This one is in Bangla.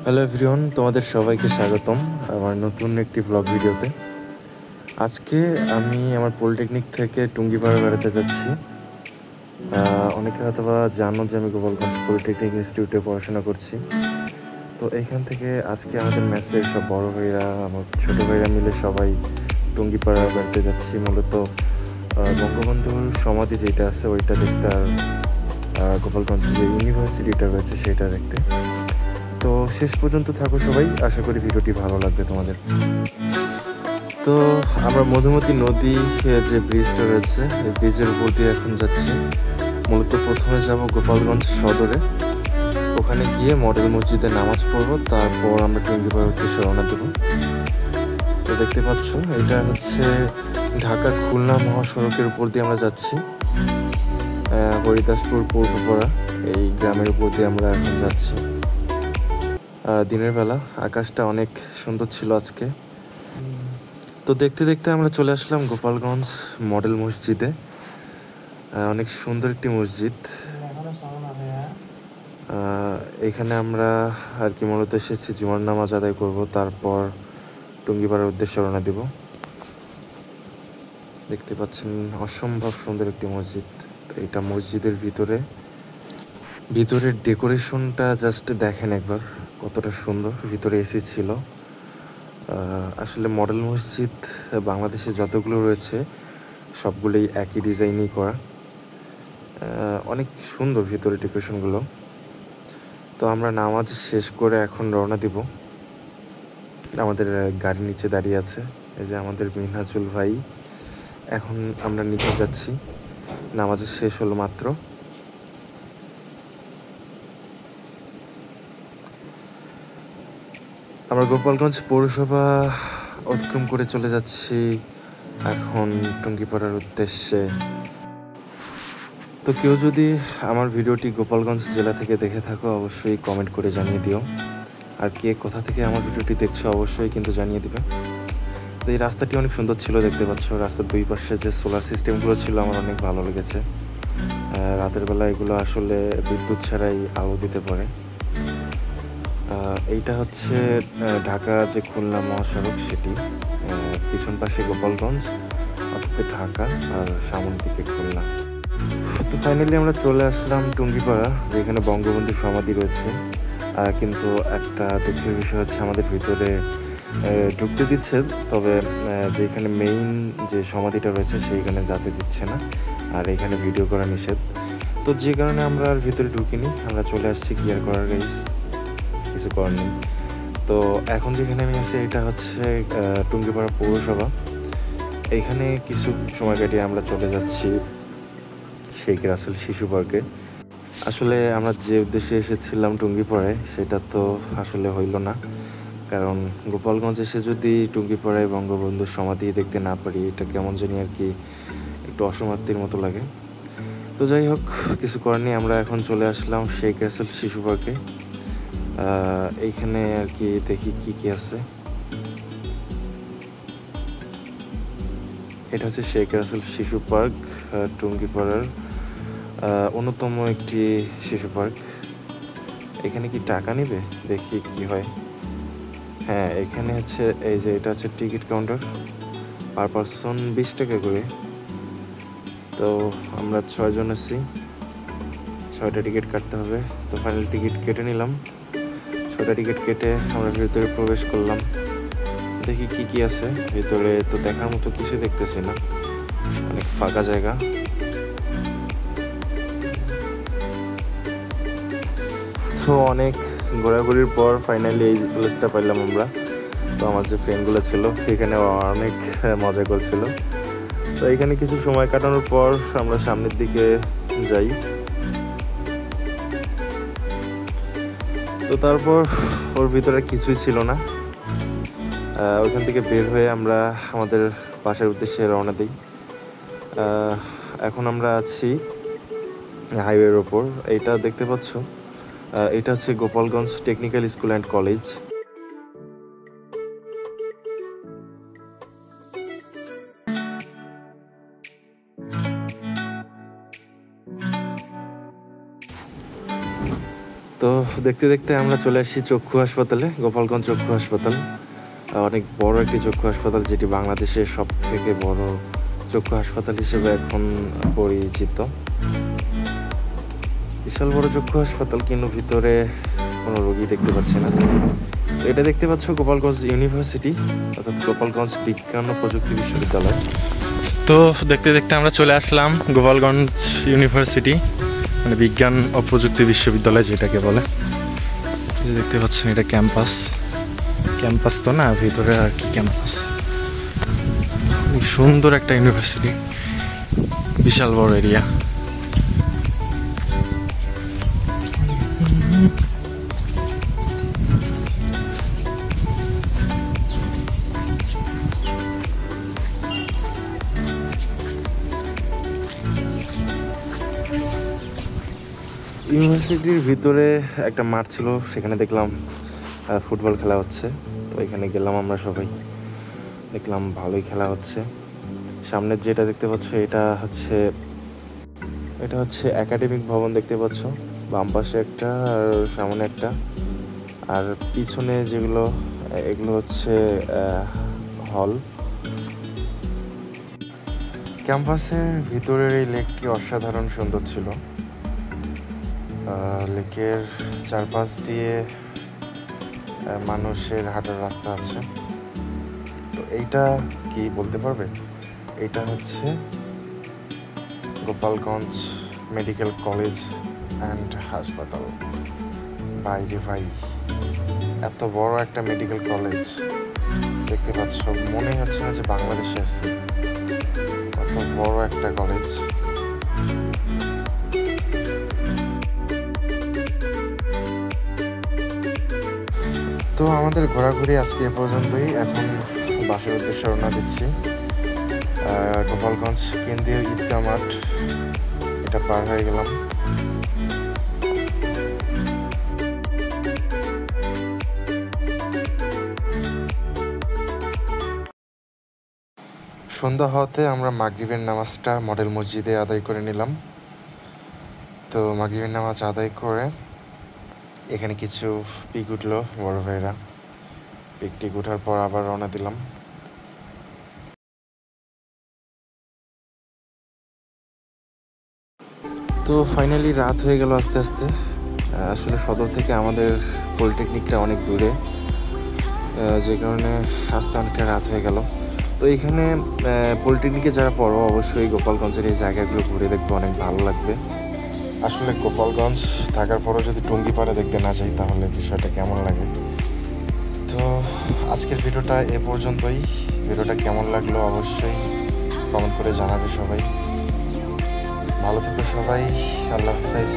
হ্যালো এভরিওয়ান, তোমাদের সবাইকে স্বাগতম আমার নতুন একটি ভ্লগ ভিডিওতে। আজকে আমি আমার পলিটেকনিক থেকে টুঙ্গিপাড়া বেড়াতে যাচ্ছি। অনেকে হয়তো বা জানো যে আমি গোপালগঞ্জ পলিটেকনিক ইনস্টিটিউটে পড়াশোনা করছি। তো এইখান থেকে আজকে আমাদের মেসের সব বড় ভাইরা, আমার ছোটো ভাইরা মিলে সবাই টুঙ্গিপাড়া বেড়াতে যাচ্ছি। মূলত বঙ্গবন্ধুর সমাধি যেটা আছে ওইটা দেখতে, আর গোপালগঞ্জ যে ইউনিভার্সিটিটা রয়েছে সেটা দেখতে। তো শেষ পর্যন্ত থাকো সবাই, আশা করি ভিডিওটি ভালো লাগবে তোমাদের। তো আমরা মধুমতি নদী যে ব্রিজটা রয়েছে এই ব্রিজের উপর দিয়ে এখন যাচ্ছি। মূলত প্রথমে যাব গোপালগঞ্জ সদরে, ওখানে গিয়ে মডেল মসজিদে নামাজ পড়বো, তারপর আমরা টুঙ্গিপাড়ার উদ্দেশ্যে রওনা দেবো। তো দেখতে পাচ্ছ এটা হচ্ছে ঢাকা খুলনা মহাসড়কের উপর দিয়ে আমরা যাচ্ছি। হরিদাসপুর পূর্বপাড়া এই গ্রামের উপর দিয়ে আমরা এখন যাচ্ছি। দিনের বেলা আকাশটা অনেক সুন্দর ছিল আজকে। তো দেখতে দেখতে আমরা চলে আসলাম গোপালগঞ্জ মডেল মসজিদে। অনেক সুন্দর একটি মসজিদ। এখানে আমরা আর কি মূলত এসেছি জুমার নামাজ আদায় করব, তারপর টুঙ্গিপাড়ার উদ্দেশ্যে রওনা দেব। দেখতে পাচ্ছেন অসম্ভব সুন্দর একটি মসজিদ। এটা মসজিদের ভিতরের ডেকোরেশনটা জাস্ট দেখেন একবার, কতটা সুন্দর। ভিতরে এসি ছিল। আসলে মডেল মসজিদ বাংলাদেশে যতগুলো রয়েছে সবগুলোই একই ডিজাইনই করা। অনেক সুন্দর ভিতরে ডেকোরেশনগুলো। তো আমরা নামাজ শেষ করে এখন রওনা দিব। আমাদের গাড়ির নিচে দাঁড়িয়ে আছে এই যে আমাদের মিনহাজুল ভাই। এখন আমরা নিচে যাচ্ছি, নামাজ শেষ হলো মাত্র। আমরা গোপালগঞ্জ পৌরসভা অতিক্রম করে চলে যাচ্ছি এখন টুঙ্গিপাড়ার উদ্দেশ্যে। তো কেউ যদি আমার ভিডিওটি গোপালগঞ্জ জেলা থেকে দেখে থাকো অবশ্যই কমেন্ট করে জানিয়ে দিও, আর কে কোথা থেকে আমার ভিডিওটি দেখছো অবশ্যই কিন্তু জানিয়ে দিবে। তো এই রাস্তাটি অনেক সুন্দর ছিল, দেখতে পাচ্ছ রাস্তার দুই পাশে যে সোলার সিস্টেমগুলো ছিল আমার অনেক ভালো লেগেছে। রাতের বেলা এগুলো আসলে বিদ্যুৎ ছাড়াই আলো দিতে পারে। এইটা হচ্ছে ঢাকা যে খুলনা মহাসড়ক সেটি, পিছন পাশে গোপালগঞ্জ অর্থাৎ ঢাকা, আর সামনের দিকে খুলনা। তো ফাইনালি আমরা চলে আসলাম টুঙ্গিপাড়া, যেখানে বঙ্গবন্ধুর সমাধি রয়েছে। কিন্তু একটা দুঃখের বিষয় হচ্ছে আমাদের ভিতরে ঢুকতে দিচ্ছে, তবে যেখানে মেইন যে সমাধিটা রয়েছে সেইখানে যেতে দিচ্ছে না, আর এখানে ভিডিও করা নিষেধ। তো যে কারণে আমরা আর ভিতরে ঢুকিনি, আমরা চলে আসছি কি আর করার গাইস, কিছু করার নেই। তো এখন যেখানে আমি আছি এটা হচ্ছে টুঙ্গিপাড়া পৌরসভা। এইখানে কিছু সময় কাটিয়ে আমরা চলে যাচ্ছি শেখ রাসেল শিশু পার্কে। আসলে আমরা যে উদ্দেশ্যে এসেছিলাম টুঙ্গিপাড়ায় সেটা তো আসলে হইল না, কারণ গোপালগঞ্জ এসে যদি টুঙ্গিপাড়ায় বঙ্গবন্ধুর সমাধি দেখতে না পারি এটা কেমন জানি আর কি একটু অসমাপ্তির মতো লাগে। তো যাই হোক, কিছু করার নেই, আমরা এখন চলে আসলাম শেখ রাসেল শিশু পার্কে। এইখানে আর কি দেখি কি কি আছে। এটা হচ্ছে শেখ রাসেল শিশু পার্ক, টুঙ্গিপাড়ার অন্যতম একটি শিশু পার্ক। এখানে কি টাকা নেবে, দেখি কি হয়। হ্যাঁ, এখানে হচ্ছে এই যে এটা হচ্ছে টিকিট কাউন্টার, পার পারসন 20 টাকা করে। তো আমরা 6 জন আছি, 6টা টিকিট কাটতে হবে। তো ফাইনাল টিকিট কেটে নিলাম, 6টা টিকিট কেটে আমরা ভিতরে প্রবেশ করলাম। দেখি কি কি আছে ভিতরে। তো দেখার মতো কিছু দেখতেছি না, অনেক ফাঁকা জায়গা। তো অনেক ঘোরাঘুরির পর ফাইনালি এই প্লেসটা পাইলাম আমরা। তো আমার যে ফ্রেন্ডগুলো ছিল এখানে অনেক মজা করছিল। তো এখানে কিছু সময় কাটানোর পর আমরা সামনের দিকে যাই। তো তারপর ওর ভিতরে কিছুই ছিল না। ওইখান থেকে বের হয়ে আমরা আমাদের বাসার উদ্দেশ্যে রওনা দিই। এখন আমরা আছি হাইওয়ের ওপর। এইটা দেখতে পাচ্ছ, এটা হচ্ছে Gopalganj technical school and college. তো দেখতে দেখতে আমরা চলে আসছি চক্ষু হাসপাতালে, গোপালগঞ্জ চক্ষু হাসপাতাল। অনেক বড় একটি চক্ষু হাসপাতাল, যেটি বাংলাদেশের সব থেকে বড় চক্ষু হাসপাতাল হিসেবে এখন পরিচিত। বিশাল বড় চক্ষু হাসপাতাল, কিন্তু ভিতরে কোনো রোগী দেখতে পাচ্ছি না। এটা দেখতে পাচ্ছ গোপালগঞ্জ ইউনিভার্সিটি, অর্থাৎ গোপালগঞ্জ বিজ্ঞান ও প্রযুক্তি বিশ্ববিদ্যালয়। তো দেখতে দেখতে আমরা চলে আসলাম গোপালগঞ্জ ইউনিভার্সিটি, মানে বিজ্ঞান ও প্রযুক্তি বিশ্ববিদ্যালয় যেটাকে বলে। দেখতে পাচ্ছেন এটা ক্যাম্পাস, ক্যাম্পাস তো না, ভিতরে আর কি ক্যাম্পাস। সুন্দর একটা ইউনিভার্সিটি, বিশাল বড় এরিয়া। ইউনিভার্সিটির ভিতরে একটা মাঠ ছিল, সেখানে দেখলাম ফুটবল খেলা হচ্ছে। তো এখানে গেলাম আমরা সবাই, দেখলাম ভালোই খেলা হচ্ছে। সামনের যেটা দেখতে পাচ্ছ এটা হচ্ছে একাডেমিক ভবন দেখতে পাচ্ছ, বাম পাশে একটা আর সামনে একটা, আর পিছনে যেগুলো এগুলো হচ্ছে হল। ক্যাম্পাসের ভিতরের এই লেকটি অসাধারণ সুন্দর ছিল। লেকের চারপাশ দিয়ে মানুষের হাঁটার রাস্তা আছে। তো এইটা কি বলতে পারবে? এটা হচ্ছে গোপালগঞ্জ মেডিকেল কলেজ অ্যান্ড হাসপাতাল। বাইরে ভাই, এত বড় একটা মেডিকেল কলেজ দেখতে পাচ্ছ, মনে হচ্ছে না যে বাংলাদেশে আছে, কত বড় একটা কলেজ। তো আমাদের ঘোরাঘুরি আজকে এ পর্যন্তই। এখন বাসার উদ্দেশ্যে রওনা দিচ্ছি। গোপালগঞ্জ কেন্দ্রীয় ঈদগাহ মাঠ এটা পার হয়ে গেলাম। সন্ধ্যা হওয়াতে আমরা মাগরিবের নামাজটা মডেল মসজিদে আদায় করে নিলাম। তো মাগরিবের নামাজ আদায় করে এখানে কিছু পিক উঠলো বড় ভাইরা, পিকটিক উঠার পর আবার রওনা দিলাম। তো ফাইনালি রাত হয়ে গেল আস্তে আস্তে। আসলে সদর থেকে আমাদের পলিটেকনিকটা অনেক দূরে, যে কারণে আস্তে অনেকটা রাত হয়ে গেল। তো এখানে পলিটেকনিকে যারা পড়ো অবশ্যই গোপালগঞ্জের এই জায়গাগুলো ঘুরে দেখবে, অনেক ভালো লাগবে। আসলে গোপালগঞ্জ থাকার পরও যদি টুঙ্গিপাড়া দেখতে না যাই তাহলে বিষয়টা কেমন লাগে। তো আজকের ভিডিওটা এ পর্যন্তই। ভিডিওটা কেমন লাগলো অবশ্যই কমেন্ট করে জানাবে সবাই। ভালো থেকো সবাই, আল্লাহ হাফেজ।